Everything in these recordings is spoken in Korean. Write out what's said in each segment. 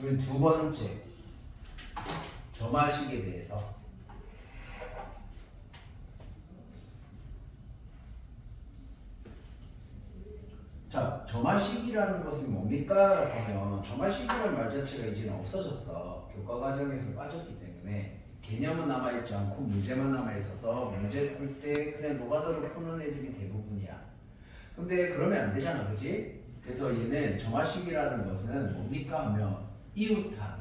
그러면 두 번째 점화식에 대해서 자, 점화식이라는 것은 뭡니까? 라고 하면 점화식이라는 말 자체가 이제는 없어졌어. 교과 과정에서 빠졌기 때문에 개념은 남아있지 않고 문제만 남아있어서 문제 풀 때 그래 노가다로 푸는 애들이 대부분이야. 근데 그러면 안 되잖아, 그치? 그래서 얘는 점화식이라는 것은 뭡니까? 하면 이웃한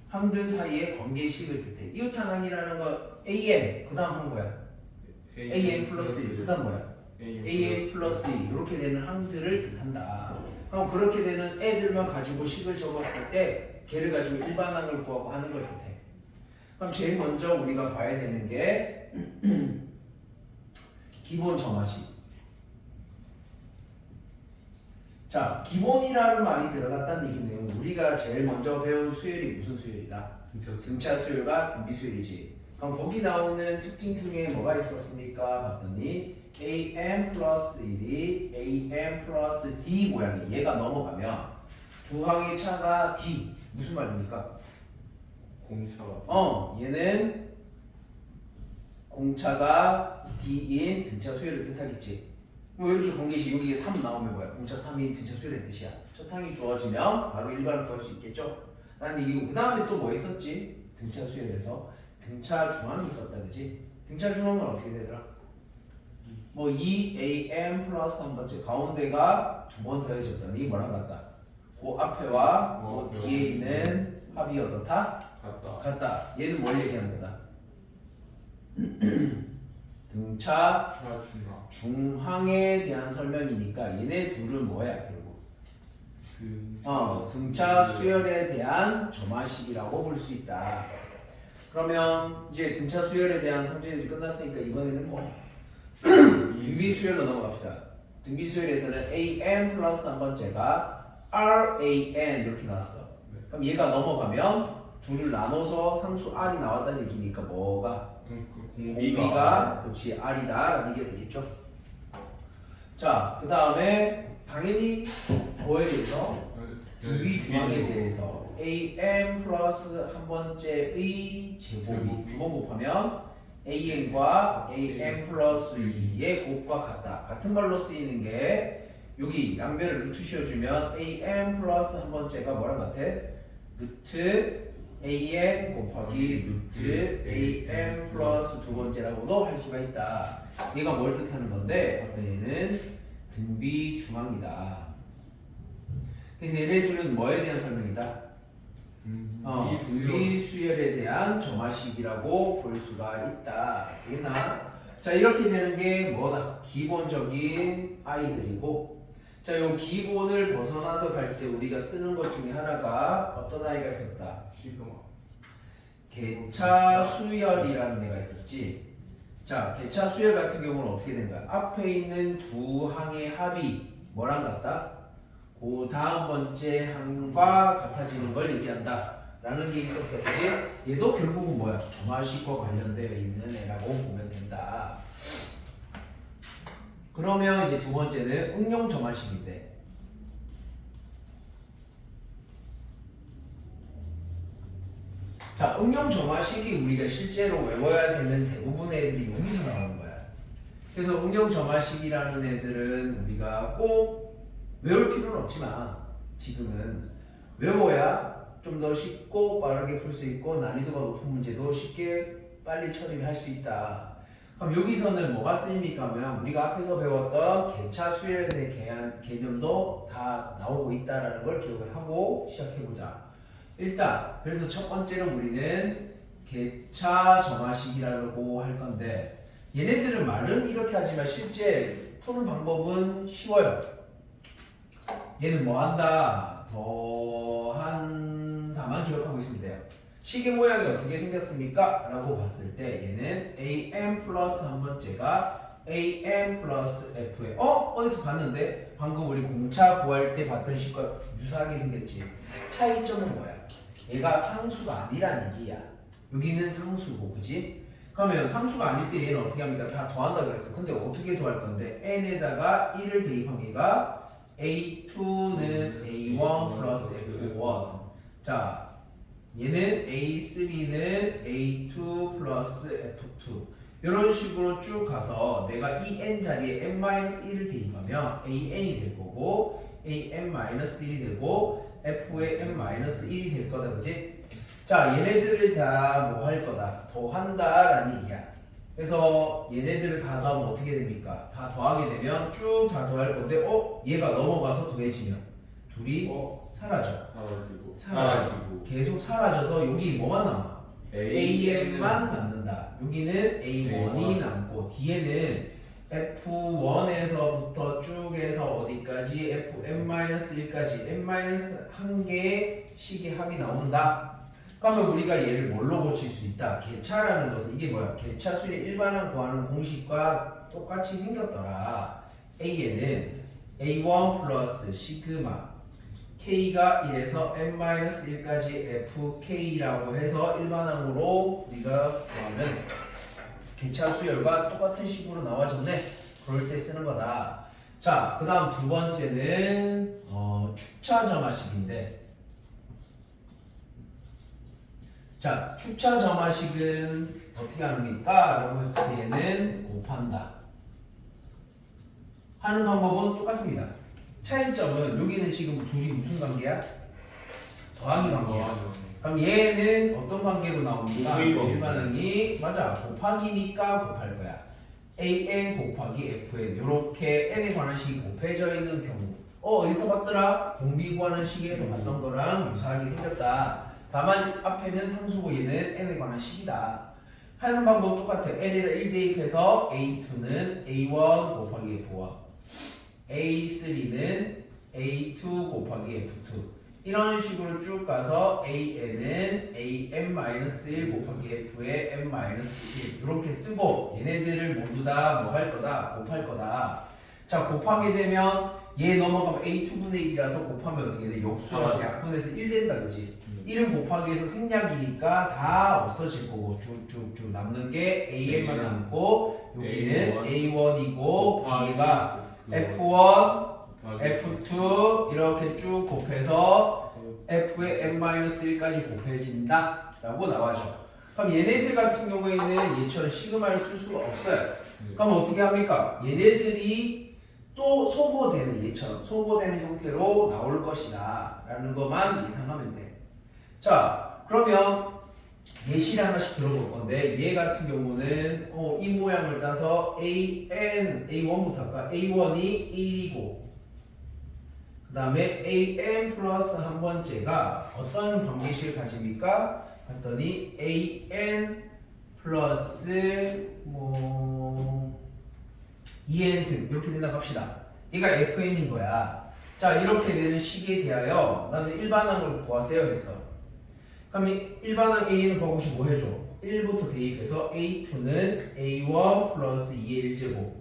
항들 사이의 관계식을 뜻해. 이웃한 항이라는 거 AN 그 다음 한 거야. AN 플러스 1 그 다음 뭐야? AN 플러스 2 이렇게 되는 항들을 뜻한다. 그럼 그렇게 되는 애들만 가지고 식을 적었을 때 걔를 가지고 일반항을 구하고 하는 걸 뜻해. 그럼 제일 먼저 우리가 봐야 되는 게 기본 점화식. 자, 기본이라는 말이 들어갔다는 얘기는 우리가 제일 먼저 배운 수열이 무슨 수열이다? 등차 수열과 등비 수열이지. 그럼 거기 나오는 특징 중에 뭐가 있었습니까? 봤더니 AM 플러스 1이 AM 플러스 D 모양이 얘가 넘어가면 두 항의 차가 D 무슨 말입니까? 공차가 얘는 공차가 D인 등차 수열을 뜻하겠지. 뭐 이렇게 관계식 여기에 3 나오면 뭐야? 공차 3인 등차 수열의 뜻이야. 첫 항이 주어지면 바로 일반을 구할 수 있겠죠? 라는 얘기고 그 다음에 또 뭐 있었지? 등차 수열에서 등차 중항이 있었다 그지? 등차 중항은 어떻게 되더라? 뭐 2am 플러스 한 번째 가운데가 두 번 더해졌더니 뭐랑 같다? 그 앞에와 그 뒤에 있는 합이 어떻다? 같다. 얘는 뭘 얘기하는 거다? 등차 중항에 대한 설명이니까 얘네 둘은 뭐야 결국? 등차 수열에 대한 점화식이라고 볼 수 있다. 그러면 이제 등차 수열에 대한 성질이 끝났으니까 이번에는 뭐 등비 수열로 넘어갑시다. 등비 수열에서는 AM 플러스 한 번째가 RAN 이렇게 나왔어. 그럼 얘가 넘어가면 둘을 나눠서 상수 R이 나왔다는 얘기니까 뭐가? 공비가 그렇지 R이다 라는 게 되겠죠. 자, 그 다음에 당연히 뭐에 대해서? 등비 중항에 대해서 AM 플러스 한 번째의 제곱이 두 번 곱하면 AN과 AM 플러스 2의 곱과 같다. 같은 말로 쓰이는 게 여기 양변을 루트 씌워주면 AM 플러스 한 번째가 뭐랑 같아? 루트 AN 곱하기 루트 AM 플러스 두 번째라고도 할 수가 있다. 얘가 뭘 뜻하는 건데 어떤 얘는 등비 중항이다. 그래서 얘네들은 뭐에 대한 설명이다? 등비 수열에 대한 점화식이라고 볼 수가 있다. 되겠나? 자, 이렇게 되는 게 뭐다? 기본적인 아이들이고, 자, 요 기본을 벗어나서 갈 때 우리가 쓰는 것 중에 하나가 어떤 아이가 있었다? 개차 수열이라는 애가 있었지. 자, 개차 수열 같은 경우는 어떻게 된 거야? 앞에 있는 두 항의 합이 뭐랑 같다? 그 다음 번째 항과 같아지는 걸 얘기한다 라는 게 있었어. 그치? 얘도 결국은 뭐야? 점화식과 관련되어 있는 애라고 보면 된다. 그러면 이제 두 번째는 응용 점화식인데, 자, 응용 점화식이 우리가 실제로 외워야 되는 대부분의 애들이 여기서 나오는 거야. 그래서 응용 점화식이라는 애들은 우리가 꼭 외울 필요는 없지만 지금은 외워야 좀 더 쉽고 빠르게 풀 수 있고 난이도가 높은 문제도 쉽게 빨리 처리를 할 수 있다. 그럼 여기서는 뭐가 쓰입니까 하면 우리가 앞에서 배웠던 개차 수열에 대한 개념도 다 나오고 있다는 걸 기억을 하고 시작해보자. 일단 그래서 첫 번째로 우리는 개차 점화식이라고 할 건데, 얘네들은 말은 이렇게 하지만 실제 푸는 방법은 쉬워요. 얘는 뭐 한다? 더한다만 기억하고 있으면 돼요. 식의 모양이 어떻게 생겼습니까? 라고 봤을 때 얘는 AM 플러스 한 번째가 AM 플러스 F에 어디서 봤는데? 방금 우리 공차 구할 때 봤던 식과 유사하게 생겼지. 차이점은 뭐야? 얘가 상수가 아니란 얘기야. 여기는 상수고, 그지? 그러면 상수가 아닐 때 얘는 어떻게 합니까? 다 더한다 그랬어. 근데 어떻게 더할 건데? n에다가 1을 대입한 게가 a2는 a1 플러스 f1. 자, 얘는 a3는 a2 플러스 f2. 이런 식으로 쭉 가서 내가 이 n 자리에 n-1을 대입하면 an이 될 거고 an-1이 되고 f의 n-1이 될 거다. 그지? 자, 얘네들을 다 뭐 할 거다? 더한다라는 얘기야. 그래서 얘네들을 다 더하면 어떻게 됩니까? 다 더하게 되면 쭉 다 더할 건데 얘가 넘어가서 더해지면 둘이 사라져. 사라지고 계속 사라져서 여기 뭐만 남아? AM만 남는다. 여기는 A1이 남고 뒤에는 F1에서부터 쭉 해서 어디까지? Fn-1까지 n-1개의 식의 합이 나온다. 그러면 우리가 얘를 뭘로 고칠 수 있다? 개차라는 것은 이게 뭐야? 개차수의 일반항 구하는 공식과 똑같이 생겼더라. A에는 A1 플러스 시그마 K가 1에서 n-1까지 FK라고 해서 일반항으로 우리가 구하면 개차 수열과 똑같은 식으로 나와졌네. 그럴 때 쓰는 거다. 자, 그 다음 두 번째는 축차 점화식인데, 자, 축차 점화식은 어떻게 합니까? 라고 했을 때에는 곱한다. 하는 방법은 똑같습니다. 차이점은 여기는 지금 둘이 무슨 관계야? 더하기 관계야. 그럼 얘는 어떤 관계로 나옵니까? 일반항이 맞아. 곱하기니까 곱할 거야. an 곱하기 fn 이렇게 n에 관한 식이 곱해져 있는 경우 어디서 봤더라? 공비 구하는 식에서 봤던 거랑 유사하게 생겼다. 다만 앞에는 상수고 얘는 n에 관한 식이다. 하는 방법 똑같아. n에다 1 대입해서 a2는 a1 곱하기 f1 a3는 a2 곱하기 f2 이런 식으로 쭉 가서 an은 an-1 곱하기 f의 n-1 이렇게 쓰고 얘네들을 모두 다 뭐 할 거다? 곱할 거다. 자, 곱하게 되면 얘 넘어가면 a2분의 1이라서 곱하면 어떻게 돼? 역수라서 약분해서 1 된다. 그지? 1을 곱하기 해서 생략이니까 다 없어질 거고 쭉쭉쭉 남는 게 an만 남고 여기는 a1이고 뒤에가 f1 F2 이렇게 쭉 곱해서 F의 n-1까지 곱해진다 라고 나와죠. 그럼 얘네들 같은 경우에는 얘처럼 시그마를 쓸 수가 없어요. 그럼 어떻게 합니까? 얘네들이 또 소모되는 얘처럼 소모되는 형태로 나올 것이다 라는 것만 예상하면 돼. 자, 그러면 예시를 하나씩 들어볼 건데 얘 같은 경우는 이 모양을 따서 A1부터 할까? A1이 1이고 그 다음에 an 플러스 한 번째가 어떤 관계식을 가집니까? 봤더니 an 플러스 2n승 이렇게 된다고 합시다. 얘가 fn인 거야. 자, 이렇게 되는 식에 대하여 나는 일반항을 구하세요 했어. 그럼 일반항 a는 구하고 싶으면 뭐 해줘? 1부터 대입해서 a2는 a1 플러스 2의 1제곱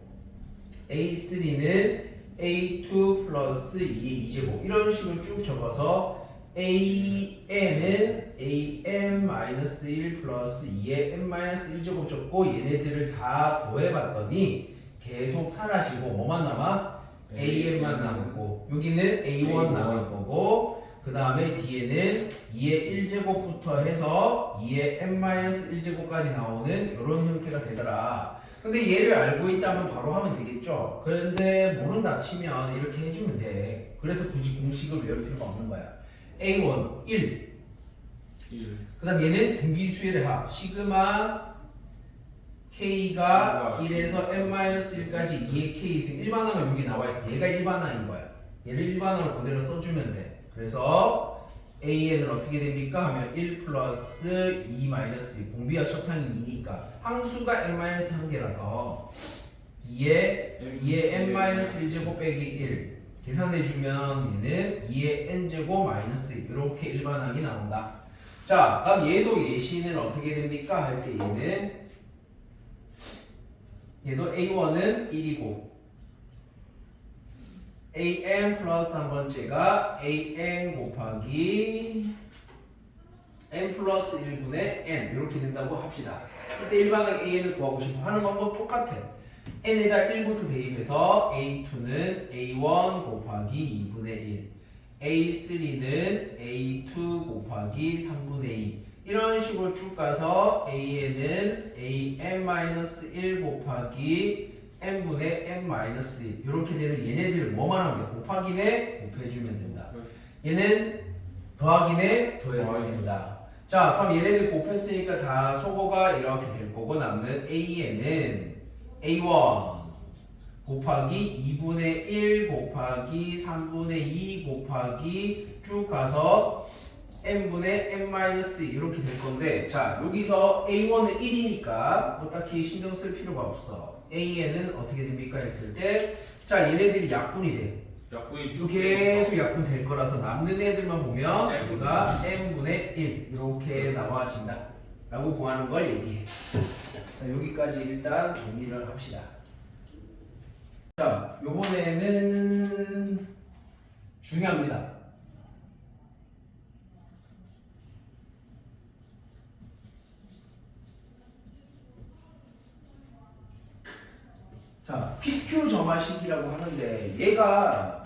a3는 a2 플러스 2의 2제곱 이런 식으로 쭉 적어서 an은 an-1 플러스 2의 n-1제곱 적고 얘네들을 다 더해봤더니 계속 사라지고 뭐만 남아? an만 남고 여기는 a1 남을 거고 그 다음에 뒤에는 2의 1제곱부터 해서 2의 n-1제곱까지 나오는 이런 형태가 되더라. 근데 얘를 알고 있다면 바로 하면 되겠죠. 그런데 모른다 치면 이렇게 해주면 돼. 그래서 굳이 공식을 외울 필요가 없는 거야. A1 1. 그 다음 얘는 등비수열의 합 시그마 K가 1에서 n-1까지 2의 K승 일반항은 여기 나와 있어. 얘가 일반항인 거야. 얘를 일반항으로 그대로 써주면 돼. 그래서 AN은 어떻게 됩니까? 하면 1 플러스 2 마이너스 2 공비와 첩항이 2니까 항수가 n-1개라서 2의 n-1제곱 빼기 1 계산해주면 얘는 2의 n제곱 마이너스 2 이렇게 일반항이 나온다. 자, 그럼 얘도 예시는 어떻게 됩니까? 할 때 얘도 A1은 1이고 an 플러스 한 번째가 an 곱하기 n 플러스 1분의 n 이렇게 된다고 합시다. 이제 일반항 an을 구하고 싶어 하는 방법 똑같아. n에다 1부터 대입해서 a2는 a1 곱하기 2분의 1, a3는 a2 곱하기 3분의 2 이런 식으로 쭉 가서 an은 an-1 곱하기 n분의 n-1 이렇게 되면 얘네들을 뭐만 하면 돼? 곱하기네 곱해주면 된다. 얘는 더하기네 더해주면 된다. 자, 그럼 얘네들 곱했으니까 다 소거가 이렇게 될 거고 남는 an은 a1 곱하기 2분의 1 곱하기 3분의 2 곱하기 쭉 가서 n분의 n-2 이렇게 될 건데, 자 여기서 a1은 1이니까 뭐 딱히 신경 쓸 필요가 없어. an은 어떻게 됩니까 했을 때, 자 얘네들이 약분이 돼. 약분이 쭉 계속 약분 될 거라서 남는 애들만 보면 우리가 n분의 1 이렇게 나와진다 라고 구하는 걸 얘기해. 자, 여기까지 일단 정리를 합시다. 자, 요번에는 중요합니다. 자, PQ 점화식이라고 하는데 얘가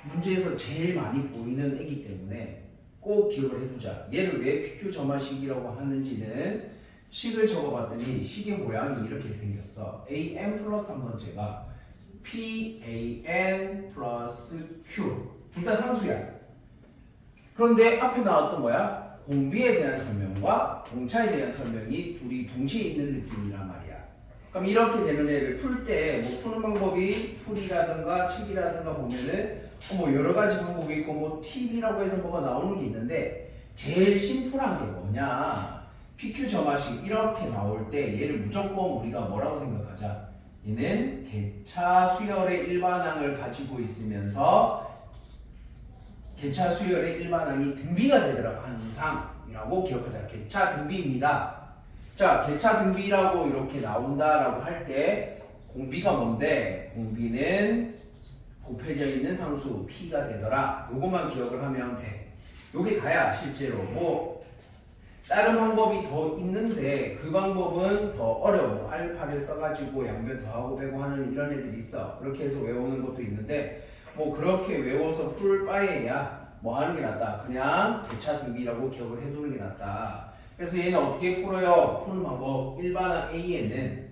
문제에서 제일 많이 보이는 애기 때문에 꼭 기억을 해두자. 얘를 왜 PQ 점화식이라고 하는지는 식을 적어봤더니 식의 모양이 이렇게 생겼어. AN 플러스 한 번째가 PAN 플러스 Q 둘 다 상수야. 그런데 앞에 나왔던 뭐야? 공비에 대한 설명과 공차에 대한 설명이 둘이 동시에 있는 느낌이란 말이야. 그럼 이렇게 되는 애를 풀 때 뭐 푸는 방법이 풀이라든가 책이라든가 보면은 뭐 여러 가지 방법이 있고 뭐 팁이라고 해서 뭐가 나오는 게 있는데 제일 심플한 게 뭐냐? PQ 점화식 이렇게 나올 때 얘를 무조건 우리가 뭐라고 생각하자? 얘는 개차 수열의 일반항을 가지고 있으면서 개차 수열의 일반항이 등비가 되더라고 항상이라고 기억하자. 개차 등비입니다. 자, 개차 등비라고 이렇게 나온다라고 할 때 공비가 뭔데? 공비는 곱해져 있는 상수 P가 되더라. 요것만 기억을 하면 돼. 요게 다야 실제로. 뭐 다른 방법이 더 있는데 그 방법은 더 어려워. 알파를 써가지고 양변 더하고 빼고 하는 이런 애들이 있어. 그렇게 해서 외우는 것도 있는데 뭐 그렇게 외워서 풀 바에야 뭐 하는 게 낫다. 그냥 개차 등비라고 기억을 해두는 게 낫다. 그래서 얘는 어떻게 풀어요? 푸는 방법. 일반항 A에는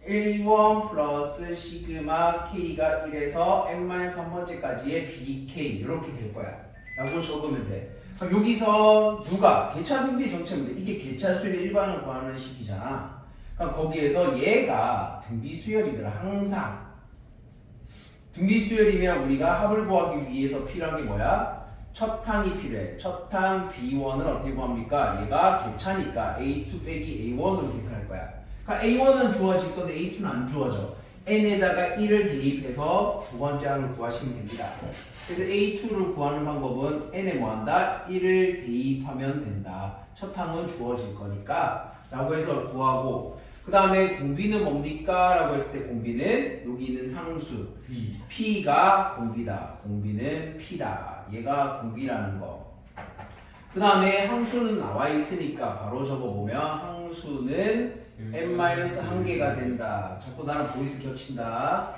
1원 플러스 시그마 K가 1에서 n-3번째까지의 BK 이렇게 될 거야 라고 적으면 돼. 그럼 여기서 누가? 개차 등비 정체인데 이게 개차 수열의 일반을 구하는 식이잖아. 그럼 거기에서 얘가 등비 수열이더라. 항상 등비 수열이면 우리가 합을 구하기 위해서 필요한 게 뭐야? 첫 항이 필요해. 첫 항 B1을 어떻게 구합니까? 얘가 개차니까 A2 빼기 A1으로 계산할 거야. 그러니까 A1은 주어질 건데 A2는 안 주어져. n에다가 1을 대입해서 두 번째 항을 구하시면 됩니다. 그래서 A2를 구하는 방법은 n에 뭐한다? 1을 대입하면 된다. 첫 항은 주어질 거니까 라고 해서 구하고, 그 다음에 공비는 뭡니까? 라고 했을 때 공비는 여기 있는 상수 P가 공비다. 공비는 P다. 얘가 공비라는 거. 그 다음에 항수는 나와 있으니까 바로 적어보면 항수는 n-1개가 된다. 자꾸 나랑 보이스 겹친다.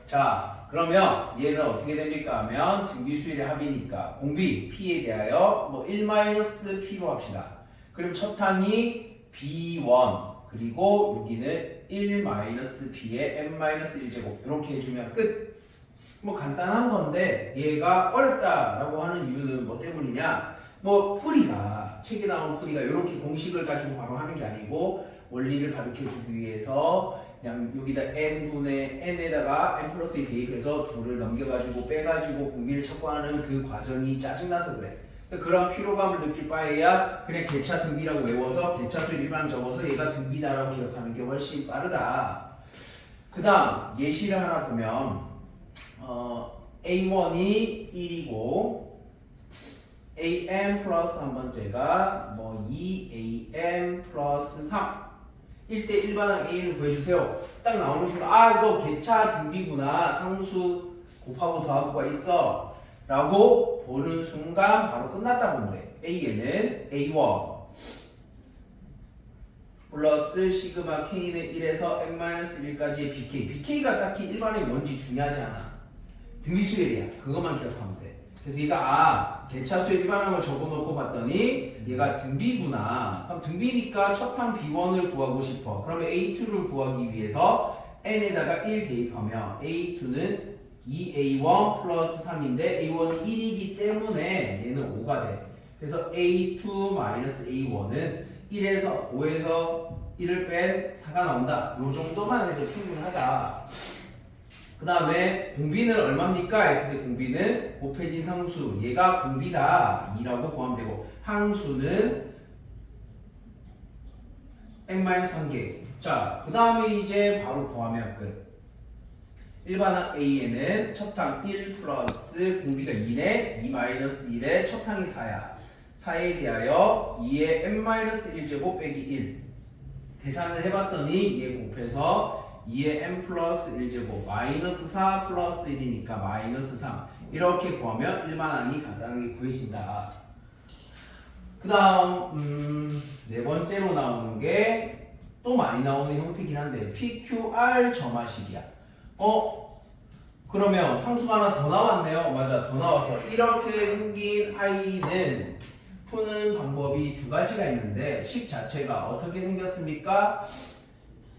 자, 그러면 얘는 어떻게 됩니까 하면 등비수열의 합이니까 공비 P에 대하여 뭐 1-P로 합시다. 그럼 첫 항이 B1 그리고 여기는 1-P의 n-1제곱 이렇게 해주면 끝. 뭐 간단한 건데 얘가 어렵다라고 하는 이유는 뭐 때문이냐? 뭐 풀이가 책에 나온 풀이가 이렇게 공식을 가지고 바로 하는 게 아니고 원리를 가르쳐주기 위해서 그냥 여기다 n분의 n에다가 n 플러스 2 대입해서 2를 넘겨가지고 빼가지고 공비를 찾고 하는 그 과정이 짜증나서 그래. 그런 피로감을 느낄 바에야 그냥 개차 등비라고 외워서 개차수 일반 적어서 얘가 등비다라고 기억하는 게 훨씬 빠르다. 그 다음 예시를 하나 보면 A1이 1이고 AM 플러스 한 번째가 뭐 2AM 플러스 3 1대 일반항 A를 구해주세요. 딱 나오는 순간 아 이거 개차 등비구나. 상수 곱하고 더하고가 있어 라고 보는 순간 바로 끝났다 보면 돼. A에는 A1 플러스 시그마 K는 1에서 n-1까지의 BK. BK가 딱히 일반이 뭔지 중요하지 않아. 등비수열이야. 그것만 기억하면 돼. 그래서 얘가 개차수의 일반항을 적어놓고 봤더니 얘가 등비구나. 그럼 등비니까 첫항 B1을 구하고 싶어. 그러면 A2를 구하기 위해서 n에다가 1 대입하면 A2는 2A1 플러스 3인데 A1이 1이기 때문에 얘는 5가 돼. 그래서 A2 마이너스 A1은 1에서 5에서 1을 뺀 4가 나온다. 요 정도만 해도 충분하다. 그 다음에 공비는 얼마입니까? 했을 때 공비는 곱해진 상수 얘가 공비다 2라고 구하면 되고 항수는 n-3개. 자, 그 다음에 이제 바로 구하면 끝. 일반항 A에는 첫항 1 플러스 공비가 2네 2 마이너스 1에 첫항이 4야. 4에 대하여 2의 n-1제곱 빼기 1 계산을 해봤더니 얘 곱해서 2의 n 플러스 1제곱 마이너스 4 플러스 1이니까 마이너스 3 이렇게 구하면 일반항이 간단하게 구해진다. 그 다음 네 번째로 나오는 게 또 많이 나오는 형태긴 한데 PQR 점화식이야. 그러면 상수가 하나 더 나왔네요. 맞아, 더 나왔어. 이렇게 생긴 아이는 푸는 방법이 두 가지가 있는데 식 자체가 어떻게 생겼습니까?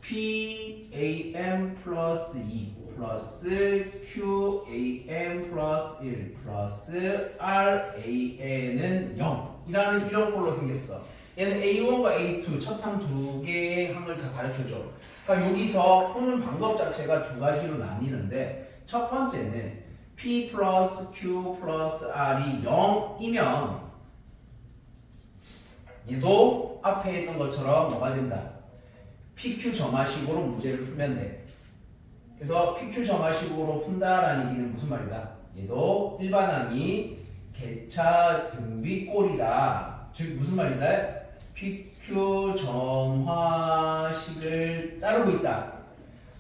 PAM 플러스 2 플러스 QAM 플러스 1 플러스 RAN은 0 이라는 이런 걸로 생겼어. 얘는 A1과 A2 첫항 두 개의 항을 다 가르쳐줘. 그러니까 여기서 푸는 방법 자체가 두 가지로 나뉘는데 첫 번째는 P 플러스 Q 플러스 R이 0이면 얘도 앞에 있던 것처럼 뭐가 된다? PQ 점화식으로 문제를 풀면 돼. 그래서 PQ 점화식으로 푼다라는 얘기는 무슨 말이다? 얘도 일반항이 개차 등비꼴이다. 즉 무슨 말이다? PQ 점화식을 따르고 있다.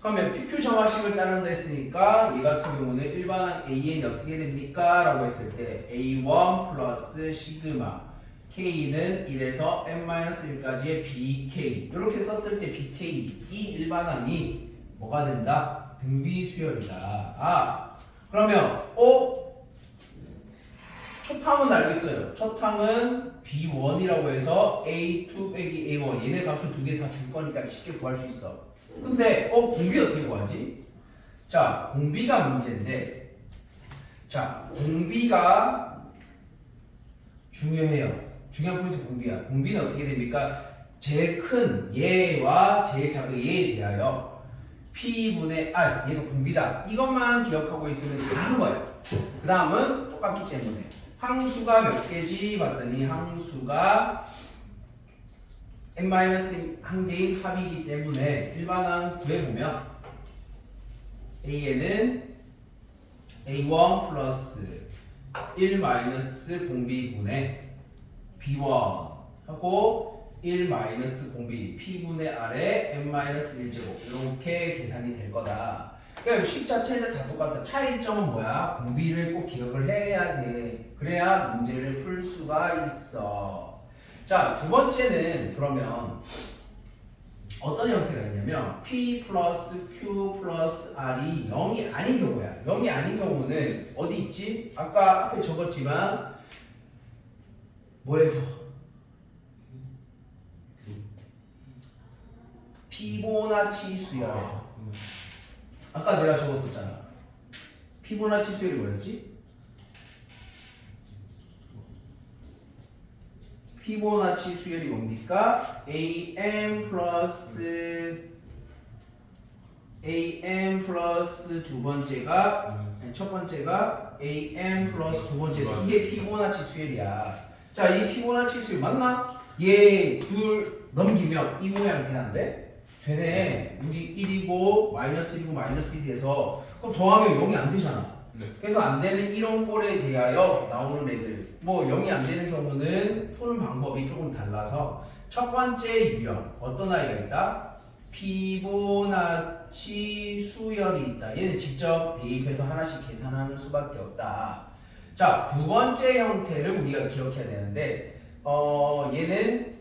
그러면 PQ 점화식을 따른다 했으니까 얘 같은 경우는 일반항 AN이 어떻게 됩니까? 라고 했을 때 A1 플러스 시그마 K는 1에서 n-1까지의 BK 이렇게 썼을 때 BK 이 일반항이 뭐가 된다? 등비수열이다. 그러면 초탕은 알겠어요. 초탕은 B1이라고 해서 A2 빼기 A1 얘네 값을 두 개 다 줄 거니까 쉽게 구할 수 있어. 근데 공비 어떻게 구하지? 자, 공비가 문제인데 자, 공비가 중요해요. 중요한 포인트 공비야. 공비는 어떻게 됩니까? 제일 큰 얘와 제일 작은 얘에 대하여 P분의 R 얘가 공비다. 이것만 기억하고 있으면 다 하는 거예요. 그 다음은 똑같기 때문에 항수가 몇 개지? 봤더니 항수가 n-1개의 합이기 때문에 일반항 구해보면 A에는 A1 플러스 1 마이너스 공비분의 B1 하고 1 마이너스 공비 P분의 R에 n-1제곱 이렇게 계산이 될 거다. 그러니까 식 자체는 다 똑같다. 차이점은 뭐야? 공비를 꼭 기억을 해야 돼. 그래야 문제를 풀 수가 있어. 자, 두 번째는 그러면 어떤 형태가 있냐면 P 플러스 Q 플러스 R이 0이 아닌 경우야. 0이 아닌 경우는 어디 있지? 아까 앞에 적었지만 뭐에서? 피보나치 수열에서. 아까 내가 적었었잖아. 피보나치 수열이 뭐였지? 피보나치 수열이 뭡니까? AM 플러스 두 번째가 첫 번째가 AM 플러스 두 번째가 이게 피보나치 수열이야. 자, 이 피보나치 수열 맞나? 얘 둘 넘기면 이 모양 되는데? 되네. 여기 1이고 마이너스 1이고 마이너스 1이 돼서 그럼 더하면 0이 안 되잖아. 네. 그래서 안 되는 이런 꼴에 대하여 나오는 애들 뭐 0이 안 되는 경우는 푸는 방법이 조금 달라서 첫 번째 유형 어떤 아이가 있다? 피보나치 수열이 있다. 얘는 직접 대입해서 하나씩 계산하는 수밖에 없다. 자, 두 번째 형태를 우리가 기억해야 되는데 얘는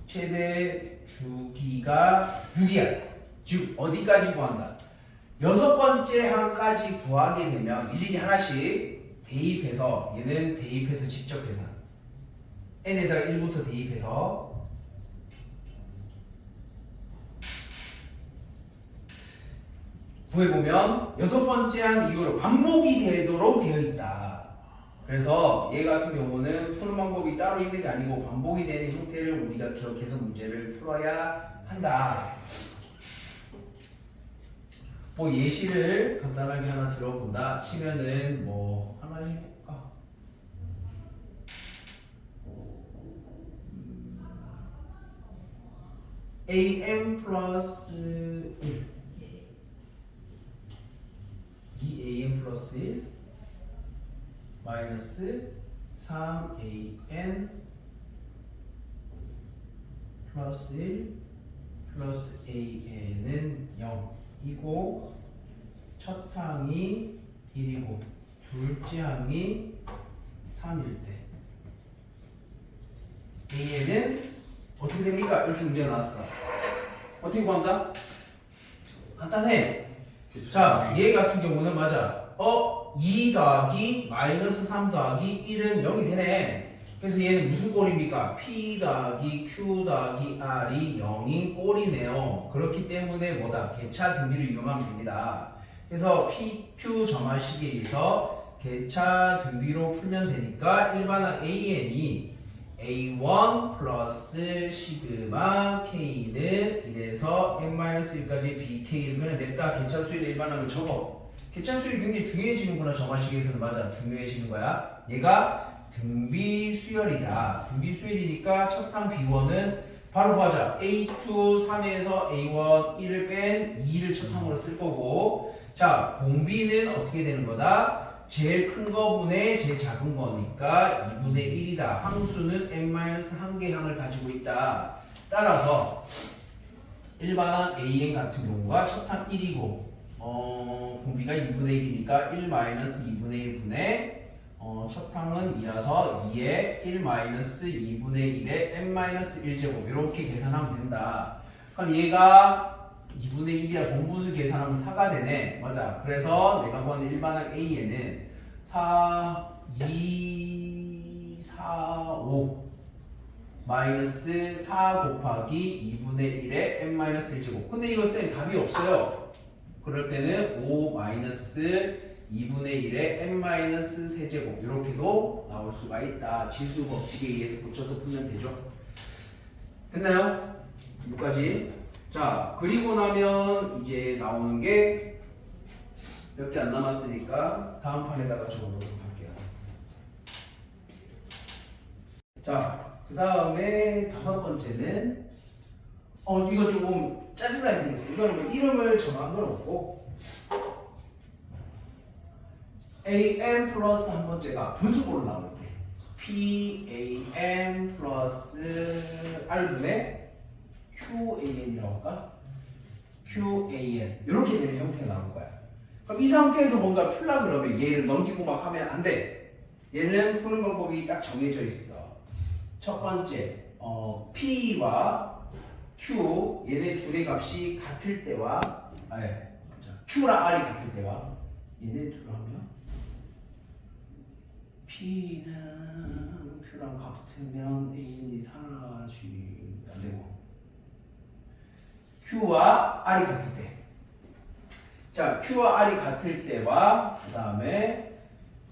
최대 주기가 6이야. 즉 어디까지 구한다? 여섯 번째 항까지 구하게 되면 일일이 하나씩 대입해서 얘는 대입해서 직접 계산 n에다가 1부터 대입해서 구해보면 여섯 번째 항 이후로 반복이 되도록 되어 있다. 그래서 얘 같은 경우는 푸는 방법이 따로 있는 게 아니고 반복이 되는 형태를 우리가 기억해서 문제를 풀어야 한다. 뭐 예시를 간단하게 하나 들어본다 치면은 뭐 하나 해볼까? am 플러스 1 2am 플러스 1 마이너스 3am 플러스 1 플러스 an은 0이고 첫 항이 1이고 둘째 항이 3일 때 an은 어떻게 됩니까? 이렇게 문제가 나왔어. 어떻게 구한다? 간단해. 자, 얘 같은 경우는 맞아. 2 더하기 마이너스 3 더하기 1은 0이 되네. 그래서 얘는 무슨 꼴입니까? P 더하기 Q 더하기 R이 0인 꼴이네요. 그렇기 때문에 뭐다? 개차 등비를 이용하면 됩니다. 그래서 P, Q 점화식에 의해서 개차 등비로 풀면 되니까 일반항 AN이 A1 플러스 시그마 K는 1에서 N-1까지 BK를 그냥 냅다 개차 수율의 일반항을 적어. 개차 수율이 굉장히 중요해지는구나. 점화식에서는 맞아. 중요해지는 거야. 얘가 등비 수열이다. 등비 수열이니까 첫 항 B1은 바로 구하자. A2 3에서 A1 1을 뺀 2를 첫 항으로 쓸 거고, 자 공비는 어떻게 되는 거다? 제일 큰 거분의 제일 작은 거니까 2분의 1이다. 항수는 n-1개 항을 가지고 있다. 따라서 일반항 AN 같은 경우가 첫 항 1이고 공비가 2분의 1이니까 1-2분의 1분의 첫 항은 2라서 2에 1-2분의 1에 n-1제곱 이렇게 계산하면 된다. 그럼 얘가 2분의 1이야. 공분수 계산하면 4가 되네. 맞아. 그래서 내가 구하는 일반항 A에는 4, 2, 4, 5 마이너스 4 곱하기 2분의 1에 n-1제곱. 근데 이거 쌤 답이 없어요. 그럴 때는 5 마이너스 2분의 1에 n-세제곱 이렇게도 나올 수가 있다. 지수 법칙에 의해서 고쳐서 풀면 되죠. 됐나요? 여기까지. 자, 그리고 나면 이제 나오는 게 몇 개 안 남았으니까 다음 판에다가 적어보도록 할게요. 자, 그 다음에 다섯 번째는 이거 조금 짜증나게 생겼어. 이거는 뭐 이름을 정한 건 없고 AM 플러스 한 번째가 분수꼴로 나올 때 PAM 플러스 R분의 QAN이라고 할까? QAN 이렇게 되는 형태가 나올 거야. 그럼 이 상태에서 뭔가 풀라 그러면 얘를 넘기고 막 하면 안 돼. 얘는 푸는 방법이 딱 정해져 있어. 첫 번째, P와 Q 얘네 둘의 값이 같을 때와 Q랑 R이 같을 때와 얘네 둘을 하면 P는 Q랑 같으면 A는 사라지면 안 되고 Q와 R이 같을 때. 자, Q와 R이 같을 때와 그 다음에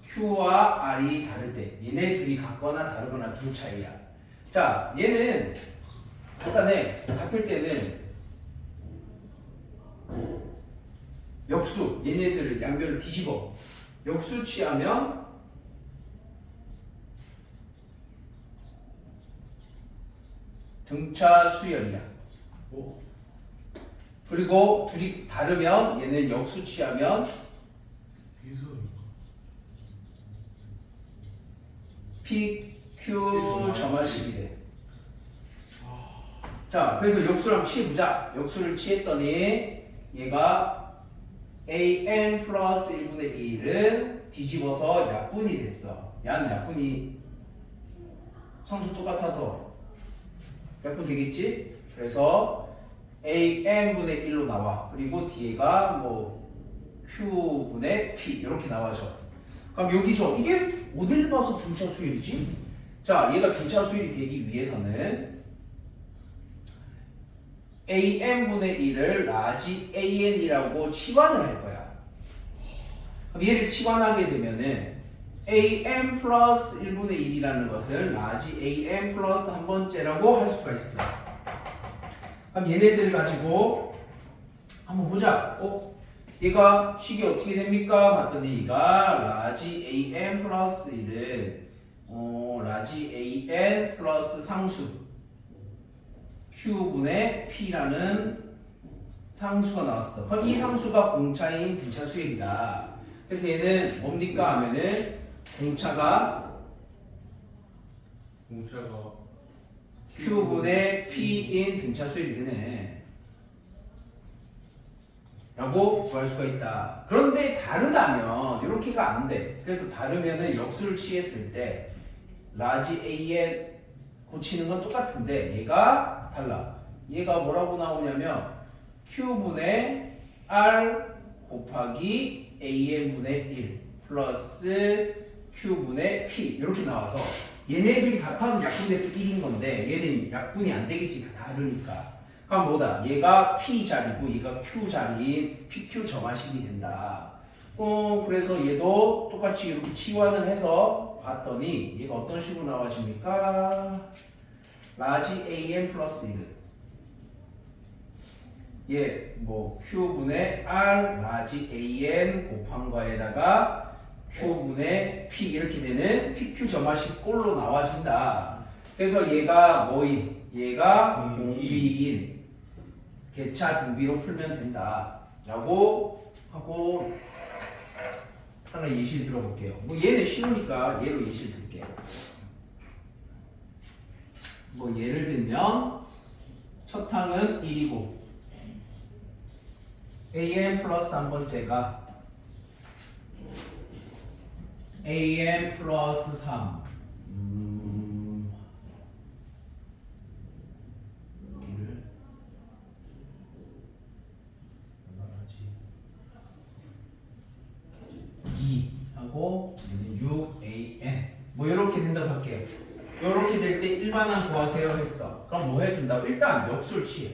Q와 R이 다를 때. 얘네 둘이 같거나 다르거나 둘 차이야. 자, 얘는 간단해. 같을 때는 역수, 얘네들을 양변을 뒤집어. 역수 취하면 등차 수열이야. 그리고 둘이 다르면 얘는 역수 취하면 PQ 점화식이 돼. 자, 그래서 역수를 한번 취해보자. 역수를 취했더니 얘가 an 플러스 1분의 1은 뒤집어서 약분이 됐어. 야는 약분이 상수 똑같아서 약분 되겠지? 그래서 an분의 1로 나와. 그리고 뒤에가 뭐 q분의 p 이렇게 나와죠. 그럼 여기서 이게 어딜 봐서 등차 수열이지? 자, 얘가 등차 수열이 되기 위해서는 an분의 1을 라지 an이라고 치환을 할 거야. 그럼 얘를 치환하게 되면은 an 플러스 1분의 1이라는 것을 라지 an 플러스 한 번째라고 할 수가 있어. 그럼 얘네들을 가지고 한번 보자. 얘가 식이 어떻게 됩니까? 봤더니 얘가 라지 an 플러스 1은 라지 an 플러스 상수 q분의 p라는 상수가 나왔어. 그럼 이 상수가 공차인 등차 수열이다. 그래서 얘는 뭡니까 하면은 공차가 q분의 p인 등차 수열이 되네 라고 구할 수가 있다. 그런데 다르다면 이렇게가 안 돼. 그래서 다르면은 역수를 취했을 때 라지 an 고치는 건 똑같은데 얘가 달라. 얘가 뭐라고 나오냐면 q분의 r 곱하기 an분의 1 플러스 q분의 p 이렇게 나와서 얘네들이 같아서 약분돼서 1인 건데 얘는 약분이 안 되겠지. 다르니까. 그럼 뭐다? 얘가 p 자리고 얘가 q 자리인 pq 점화식이 된다. 그래서 얘도 똑같이 이렇게 치환을 해서 봤더니 얘가 어떤 식으로 나와집니까? 라지 an 플러스 1은 얘 뭐 q분의 r 라지 an 곱한 거에다가 q분의 p 이렇게 되는 pq 점화식 꼴로 나와진다. 그래서 얘가 뭐인? 얘가 공비인 개차 등비로 풀면 된다 라고 하고 하나 예시를 들어볼게요. 뭐 얘는 쉬우니까 얘로 예시를 들게요. 뭐 예를 들면 첫 항은 1이고 an 플러스 한 번째가 an 플러스 3 여기를 얼마나지 2 하고 얘는 6an 뭐 이렇게 된다고 할게요. 이렇게 될 때 일반항 구하세요 했어. 그럼 뭐 해준다고? 일단 역수를 취해.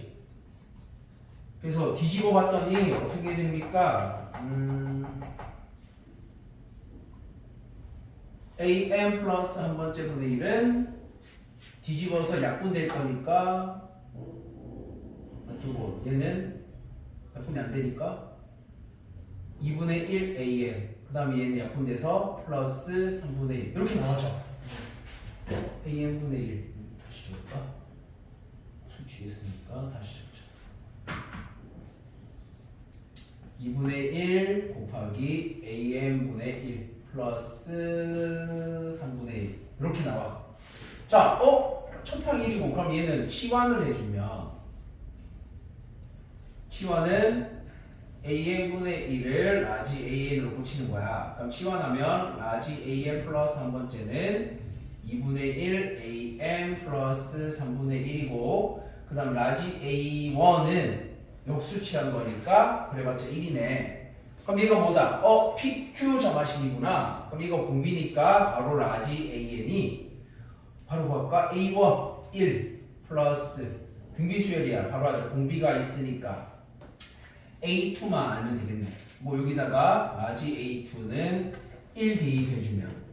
그래서 뒤집어 봤더니 어떻게 됩니까? an 플러스 한 번째 분의 1은 뒤집어서 약분될 거니까 놔두고 얘는 약분이 안 되니까 2분의 1 an 그 다음에 얘는 약분돼서 플러스 3분의 1 이렇게 나와죠. an분의 1 다시 적을까? 수 취했으니까 다시 적자. 2분의 1 곱하기 an분의 1 플러스 3분의 1 이렇게 나와. 자, 첫항 1이고 그럼 얘는 치환을 해주면 치환은 an분의 1을 라지 an으로 고치는 거야. 그럼 치환하면 라지 an 플러스 한 번째는 2분의 1 an 플러스 3분의 1이고 그 다음 라지 a1은 역수 취한 거니까 그래봤자 1이네. 그럼 얘가 뭐다? pq 점화식이구나. 그럼 이거 공비니까 바로 라지 an이 바로 뭐할까? a1 1 플러스 등비수열이야. 바로 하자. 공비가 있으니까 a2만 알면 되겠네. 뭐 여기다가 라지 a2는 1 대입해주면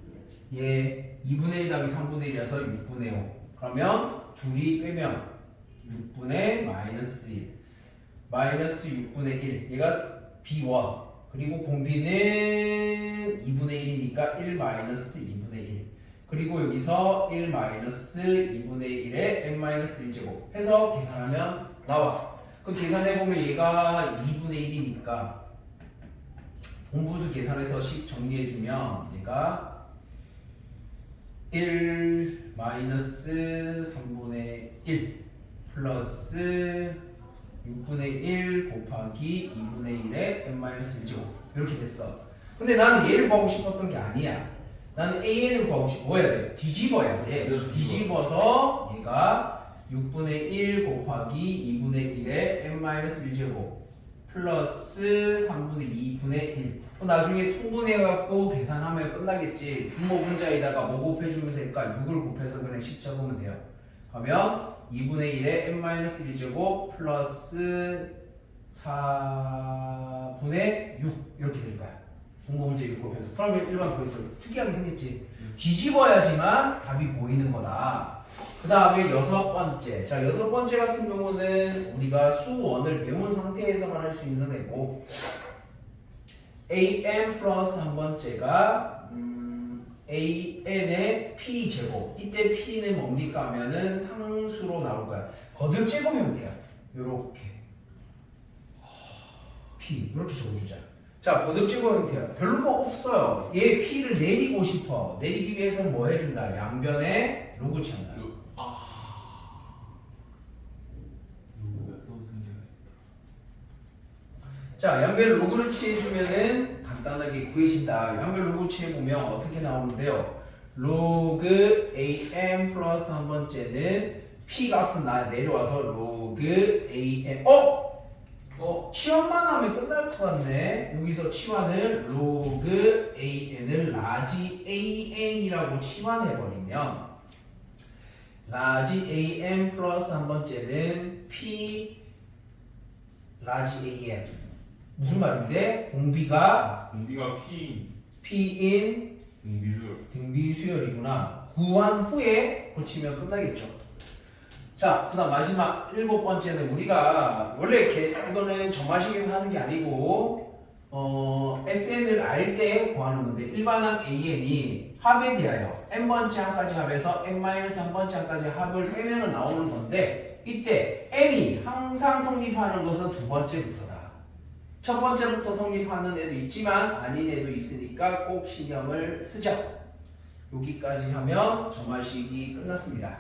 얘 2분의 1 더하기 3분의 1이라서 6분의 5 그러면 둘이 빼면 6분의 마이너스 1 마이너스 6분의 1 얘가 b1 그리고 공비는 2분의 1이니까 1 마이너스 2분의 1 그리고 여기서 1 마이너스 2분의 1에 n 마이너스 1제곱 해서 계산하면 나와. 그 계산해보면 얘가 2분의 1이니까 공분수 계산해서 식 정리해주면 얘가 1 마이너스 3분의 1 플러스 6분의 1 곱하기 2분의 1의 n-1제곱 이렇게 됐어. 근데 나는 얘를 구하고 싶었던 게 아니야. 나는 an을 구하고 싶어. 뭐 해야 돼? 뒤집어야 돼. 뒤집어서 얘가 6분의 1 곱하기 2분의 1의 n-1제곱 플러스 3분의 2분의 1. 나중에 통분해갖고 계산하면 끝나겠지. 분모분자에다가 뭐 곱해주면 될까? 6을 곱해서 그냥 10 적으면 돼요. 그러면 2분의 1의 n-1제곱 플러스 4분의 6 이렇게 될 거야. 분모분자 6 곱해서. 그러면 일반 보였어. 특이하게 생겼지. 뒤집어야지만 답이 보이는 거다. 그 다음에 여섯 번째. 자, 여섯 번째 같은 경우는 우리가 수1을 배운 상태에서만 할 수 있는 애고 an 플러스 한 번째가 an의 p제곱. 이때 p는 뭡니까 하면은 상수로 나올 거야. 거듭 제곱 형태야. 요렇게 p 이렇게 적어주자. 자, 거듭 제곱 형태야. 별로 뭐 없어요. 얘 p를 내리고 싶어. 내리기 위해서 뭐 해준다? 양변에 로그 채운다. 자, 양변 로그를 취해주면은 간단하게 구해진다. 양변 로그 취해보면 어떻게 나오는데요? 로그 an 플러스 한 번째는 p가 앞으로 내려와서 로그 an 치환만 하면 끝날 것 같네. 여기서 치환을 로그 an을 라지 an이라고 치환해버리면 라지 an 플러스 한 번째는 p 라지 an 무슨 말인데? 공비가 P인 등비수열이구나. 구한 후에 고치면 끝나겠죠. 자, 그 다음 마지막 일곱 번째는 우리가 원래 이거는 정화식에서 하는 게 아니고 SN을 알 때 구하는 건데 일반항 AN이 합에 대하여 n번째 항까지 합해서 n-1번째 항까지 합을 빼면 나오는 건데 이때 n이 항상 성립하는 것은 두 번째부터다. 첫 번째부터 성립하는 애도 있지만 아닌 애도 있으니까 꼭 신경을 쓰죠. 여기까지 하면 정화식이 끝났습니다.